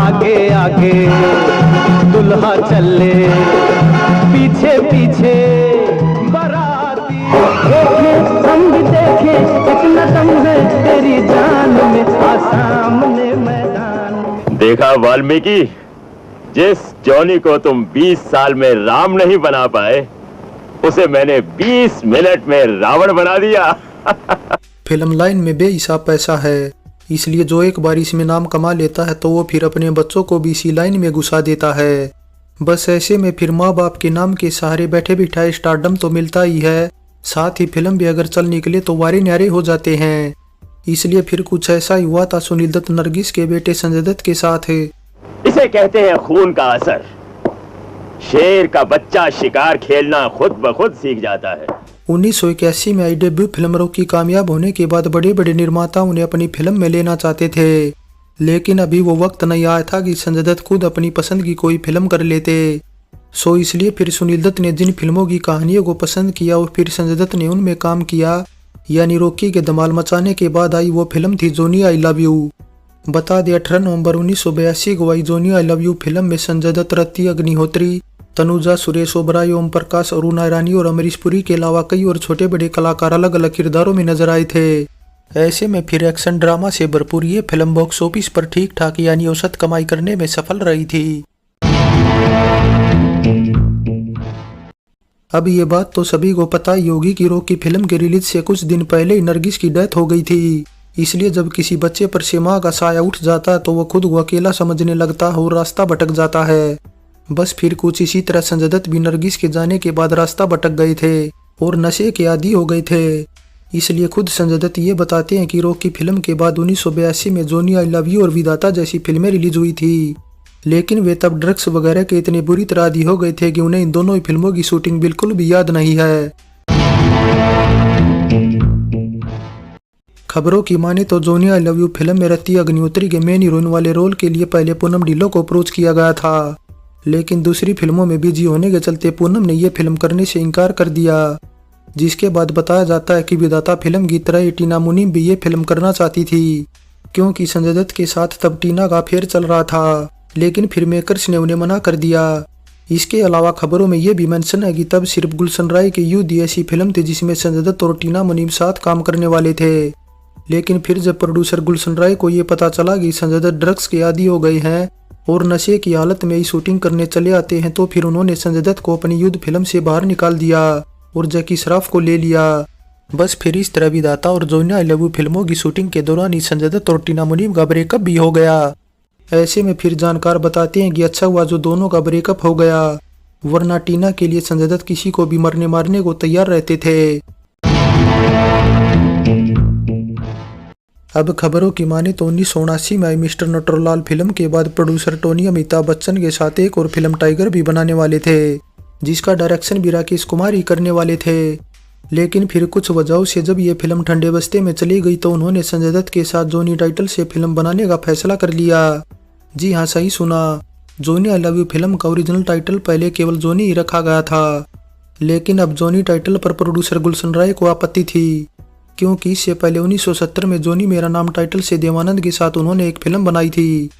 आगे आगे दुल्हा चले, पीछे पीछे बाराती। देखे हम भी देखे कितना दम है तेरी जान में, आ सामने मैदान। देखा वाल्मीकि, जिस जॉनी को तुम 20 साल में राम नहीं बना पाए, उसे मैंने 20 मिनट में रावण बना दिया। फिल्म लाइन में बेहिसाब पैसा है, इसलिए जो एक बार इसमें नाम कमा लेता है तो वो फिर अपने बच्चों को भी इसी लाइन में घुसा देता है। बस ऐसे में फिर माँ बाप के नाम के सहारे बैठे बिठाए स्टारडम तो मिलता ही है, साथ ही फिल्म भी अगर चल निकले तो वारे न्यारे हो जाते हैं। इसलिए फिर कुछ ऐसा ही हुआ था सुनील दत्त नरगिस के बेटे संजय दत्त के साथ। इसे कहते हैं खून का असर। शेर का बच्चा शिकार खेलना खुद ब खुद सीख जाता है। 1981 में आई डेब्यू फिल्म रॉकी कामयाब होने के बाद बड़े बड़े निर्माता उन्हें अपनी फिल्म में लेना चाहते थे, लेकिन अभी वो वक्त नहीं आया था कि संजय दत्त खुद अपनी पसंद की कोई फिल्म कर लेते। सो इसलिए फिर सुनील दत्त ने जिन फिल्मों की कहानियों को पसंद किया और फिर संजय दत्त ने उनमें काम किया, यानी रॉकी के धमाल मचाने के बाद आई वो फिल्म थी जोनी आई लव यू। बता दें 18 नवंबर 1982 को आई जोनी आई लव यू फिल्म में संजय दत्त, रति अग्निहोत्री, तनुजा, सुरेश ओबराय, ओम प्रकाश, अरुणा ईरानी और अमरीश पुरी के अलावा कई और छोटे बड़े कलाकार अलग अलग किरदारों में नजर आए थे। ऐसे में फिर एक्शन ड्रामा से भरपूर ये फिल्म बॉक्स ऑफिस पर ठीक ठाक यानी औसत कमाई करने में सफल रही थी। अब ये बात तो सभी को पता ही होगी कि रॉकी फिल्म के रिलीज से कुछ दिन पहले ही नरगिस की डेथ हो गई थी। इसलिए जब किसी बच्चे पर से माँ का साया उठ जाता है तो वो खुद को अकेला समझने लगता है और रास्ता भटक जाता है। बस फिर कुछ इसी तरह संजय दत्त भी नरगिस के जाने के बाद रास्ता भटक गए थे और नशे के आदी हो गए थे। इसलिए खुद संजय दत्त ये बताते हैं कि रॉकी फिल्म के बाद 1982 में जोनी आई लव यू और विधाता जैसी फिल्में रिलीज हुई थी, लेकिन वे तब ड्रग्स वगैरह के इतने बुरी तरह आदी हो गए थे कि उन्हें इन दोनों ही फिल्मों की शूटिंग बिल्कुल भी याद नहीं है। खबरों की माने तो जोनी आई लव यू फिल्म में रति अग्निहोत्री के मेन हीरोइन वाले रोल के लिए पहले पूनम ढिल्लों को अप्रोच किया गया था, लेकिन दूसरी फिल्मों में बिजी होने के चलते पूनम ने यह फिल्म करने से इनकार कर दिया। जिसके बाद बताया जाता है कि विधाता फिल्म की तरह टीना मुनीम भी ये फिल्म करना चाहती थी, क्योंकि संजय दत्त के साथ तब टीना का अफेयर चल रहा था, लेकिन फिर मेकर्स ने उन्हें मना कर दिया। इसके अलावा खबरों में यह भी मेंशन है कि तब सिर्फ गुलशन राय की युद्ध ऐसी फिल्म थी जिसमें संजय दत्त और टीना मुनीम साथ काम करने वाले थे, लेकिन फिर जब प्रोड्यूसर गुलशन राय को ये पता चला कि संजय दत्त ड्रग्स के आदी हो गए हैं और नशे की हालत में ही शूटिंग करने चले आते हैं, तो फिर उन्होंने संजय दत्त को अपनी युद्ध फिल्म से बाहर निकाल दिया और जैकी श्रॉफ को ले लिया। बस फिर इस तरह विधाता और जोनी आई लव यू फिल्मों की शूटिंग के दौरान ही संजय दत्त और टीना मुनीम का ब्रेकअप भी हो गया। ऐसे में फिर जानकार बताते हैं कि अच्छा हुआ जो दोनों का ब्रेकअप हो गया, वरना टीना के लिए संजय दत्त किसी को भी मरने मारने को तैयार रहते थे। अब खबरों की माने तो 1979 में आई मिस्टर नटवरलाल फिल्म के बाद प्रोड्यूसर टोनी अमिताभ बच्चन के साथ एक और फिल्म टाइगर भी बनाने वाले थे, जिसका डायरेक्शन भी राकेश कुमार ही करने वाले थे। लेकिन फिर कुछ वजहों से जब ये फिल्म ठंडे बस्ते में चली गई तो उन्होंने संजय दत्त के साथ जोनी टाइटल से फिल्म बनाने का फैसला कर लिया। जी हाँ, सही सुना, जोनी आई लव यू फिल्म का ओरिजिनल टाइटल पहले केवल जोनी ही रखा गया था, लेकिन अब जोनी टाइटल पर प्रोड्यूसर गुलशन राय को आपत्ति थी, क्योंकि इससे पहले 1970 में जोनी मेरा नाम टाइटल से देवानंद के साथ उन्होंने एक फिल्म बनाई थी।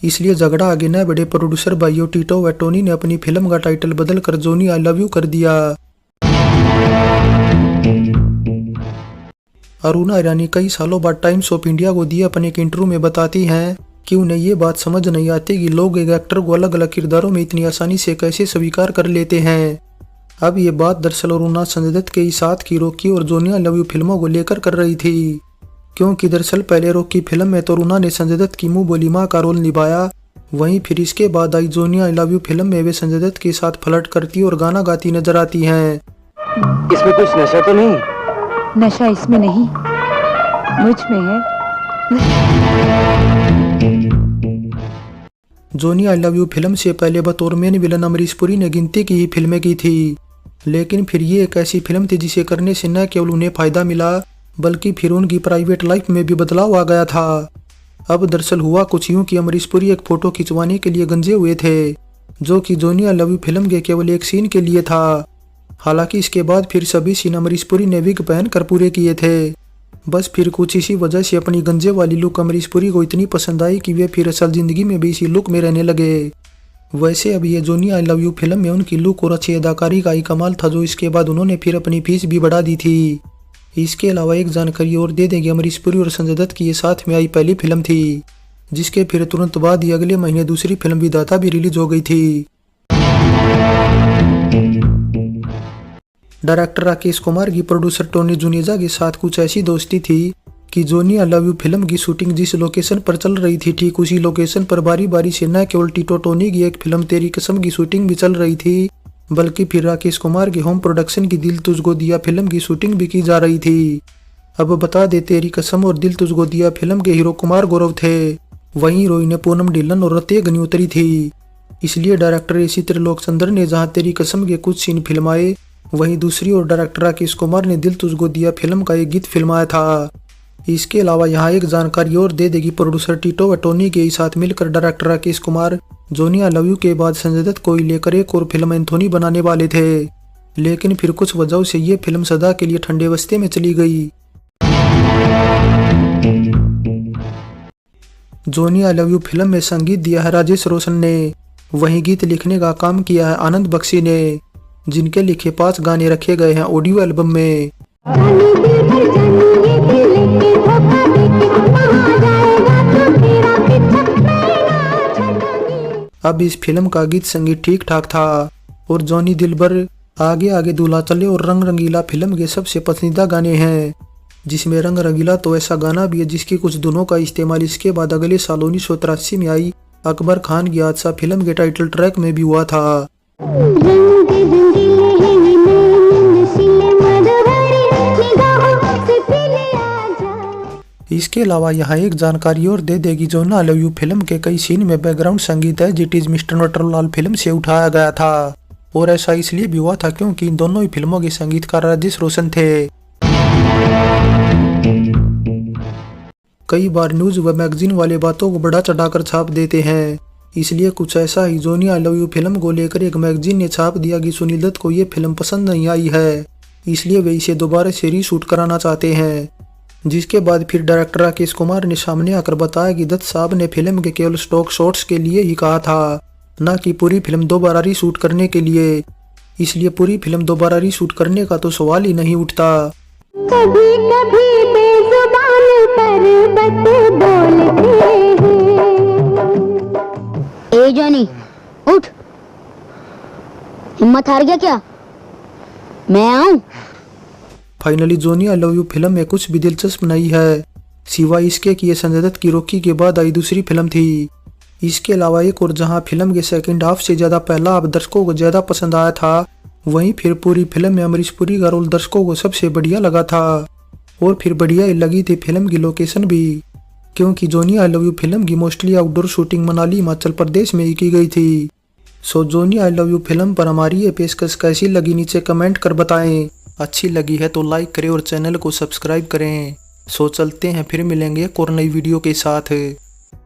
इसलिए झगड़ा आगे न बड़े प्रोड्यूसर भाइयों टीटो व टोनी ने अपनी फिल्म का टाइटल बदलकर जोनी आई लव यू कर दिया। अरुणा ईरानी कई सालों बाद टाइम्स ऑफ इंडिया को दिए अपने एक इंटरव्यू में बताती हैं कि उन्हें ये बात समझ नहीं आती कि लोग एक एक्टर को अलग अलग किरदारों में इतनी आसानी से कैसे स्वीकार कर लेते हैं। अब ये बात दरअसल अरुणा संजय दत्त के साथ की रॉकी और जोनी आई लव यू फिल्मों को लेकर कर रही थी, क्योंकि दरअसल पहले रॉकी फिल्म में तो अरुणा ने संजय दत्त की मुंह बोली माँ का रोल निभाया, वहीं फिर इसके बाद आई जोनी आई लव यू फिल्म में वे संजय दत्त के साथ फ्लर्ट करती और गाना गाती नजर आती हैं। इसमें कुछ नशा तो नहीं? नशा इसमें नहीं, मुझ में है। जोनी आई लव यू फिल्म से पहले बतौर मेन विलन अमरीश पुरी ने गिनती की ही फिल्में की थी, लेकिन फिर ये एक ऐसी फिल्म थी जिसे करने से न केवल उन्हें फायदा मिला बल्कि फिर उनकी प्राइवेट लाइफ में भी बदलाव आ गया था। अब दरअसल हुआ कुछ यूं कि अमरीश पुरी एक फोटो खिंचवाने के लिए गंजे हुए थे, जो कि जोनी आई लव यू फिल्म के केवल एक सीन के लिए था। हालांकि इसके बाद फिर सभी सीन अमरीश पुरी ने विग पहन कर पूरे किए थे। बस फिर कुछ इसी वजह से अपनी गंजे वाली लुक अमरीश पुरी को इतनी पसंद आई कि वे फिर असल जिंदगी में भी इसी लुक में रहने लगे। वैसे अब ये जोनी आई लव यू फिल्म में उनकी लुक और अच्छी अदाकारी का ही कमाल था, जो इसके बाद उन्होंने फिर अपनी फीस भी बढ़ा दी थी। इसके अलावा एक जानकारी और दे देंगे, अमरीश पुरी और संजय दत्त की ये साथ में आई पहली फिल्म थी, जिसके फिर तुरंत बाद ही अगले महीने दूसरी फिल्म विधाता भी रिलीज हो गई थी। डायरेक्टर राकेश कुमार की प्रोड्यूसर टोनी जुनेजा के साथ कुछ ऐसी दोस्ती थी कि जोनी आई लव यू फिल्म की शूटिंग जिस लोकेशन पर चल रही थी, ठीक उसी लोकेशन पर बारी बारी से न केवल टीटो टोनी की एक फिल्म तेरी कसम की शूटिंग भी चल रही थी, बल्कि फिर राकेश कुमार की होम प्रोडक्शन की दिल तुझको दिया फिल्म की शूटिंग भी की जा रही थी। अब बता दे, तेरी कसम और दिल तुझको दिया फिल्म के हीरो कुमार गौरव थे, वहीं हीरोइन पूनम ढिल्लन और रतिया अग्निहोत्री थी। इसलिए डायरेक्टर एसी त्रिलोकचंद्र ने जहां तेरी कसम के कुछ सीन फिल्माए, वहीं दूसरी ओर डायरेक्टर राकेश कुमार ने दिल तुझको दिया फिल्म का एक गीत फिल्माया था। इसके अलावा यहाँ एक जानकारी और दे देगी, प्रोड्यूसर टीटो व टोनी के साथ मिलकर director Rakesh Kumar Johnny I love you के बाद संजय दत्त को लेकर एक और फिल्म एंथोनी बनाने वाले थे, लेकिन फिर कुछ वजहों से ये फिल्म सदा के लिए ठंडे बस्ते में चली गई। जोनी आई लव यू फिल्म में संगीत दिया है राजेश रोशन ने, वहीं गीत लिखने का काम किया है आनंद बख्शी ने, जिनके लिखे 5 गाने रखे गए हैं ऑडियो एल्बम में। अब इस फिल्म का गीत संगीत ठीक ठाक था और जॉनी दिलबर, आगे आगे दूल्हा चले और रंग रंगीला फिल्म के सबसे पसंदीदा गाने हैं, जिसमें रंग रंगीला तो ऐसा गाना भी है जिसकी कुछ दिनों का इस्तेमाल इसके बाद अगले साल 1983 में आई अकबर खान की हादसा फिल्म के टाइटल ट्रैक में भी हुआ था। इसके अलावा यहाँ एक जानकारी और दे देगी, जोनी आई लव यू फिल्म के कई सीन में बैकग्राउंड संगीत है जिट इज मिस्टर नटवरलाल फिल्म से उठाया गया था, और ऐसा इसलिए भी हुआ था क्योंकि इन दोनों ही फिल्मों के संगीतकार राजेश रोशन थे। कई बार न्यूज व मैगजीन वाले बातों को बढ़ा चढ़ाकर छाप देते हैं, इसलिए कुछ ऐसा ही जोनी आई लव यू फिल्म को लेकर एक मैगजीन ने छाप दिया कि सुनील दत्त को ये फिल्म पसंद नहीं आई है, इसलिए वे इसे दोबारा से रीशूट कराना चाहते हैं। जिसके बाद फिर डायरेक्टर राकेश कुमार ने सामने आकर बताया कि दत्त साहब ने फिल्म के केवल स्टॉक शॉट्स के लिए ही कहा था, न कि पूरी फिल्म दोबारा रीशूट करने के लिए, इसलिए पूरी फिल्म दोबारा रीशूट करने का तो सवाल ही नहीं उठता। कभी कभी बेजुबान पर बात बोलते हैं। ए जॉनी उठ, हिम्मत हार गया क्या? मैं आऊं? Finally Johnny I love you film में कुछ भी दिलचस्प नहीं है, सिवाय इसके कि ये संजय दत्त की रॉकी के बाद आई दूसरी फिल्म थी। इसके अलावा एक और जहां फिल्म के सेकंड हाफ से ज्यादा पहला हाफ दर्शकों को ज्यादा पसंद आया था, वहीं फिर पूरी फिल्म में अमरीश पुरी का रोल दर्शकों को सबसे बढ़िया लगा था, और फिर बढ़िया ही लगी थी फिल्म की लोकेशन भी, क्योंकि Johnny I love you film की mostly outdoor shooting Manali Himachal Pradesh में ही की गई थी। So Johnny I love you film पर हमारी ये पेशकश कैसी लगी नीचे कमेंट कर बताएं। अच्छी लगी है तो लाइक करें और चैनल को सब्सक्राइब करें। सो चलते हैं, फिर मिलेंगे एक और नई वीडियो के साथ।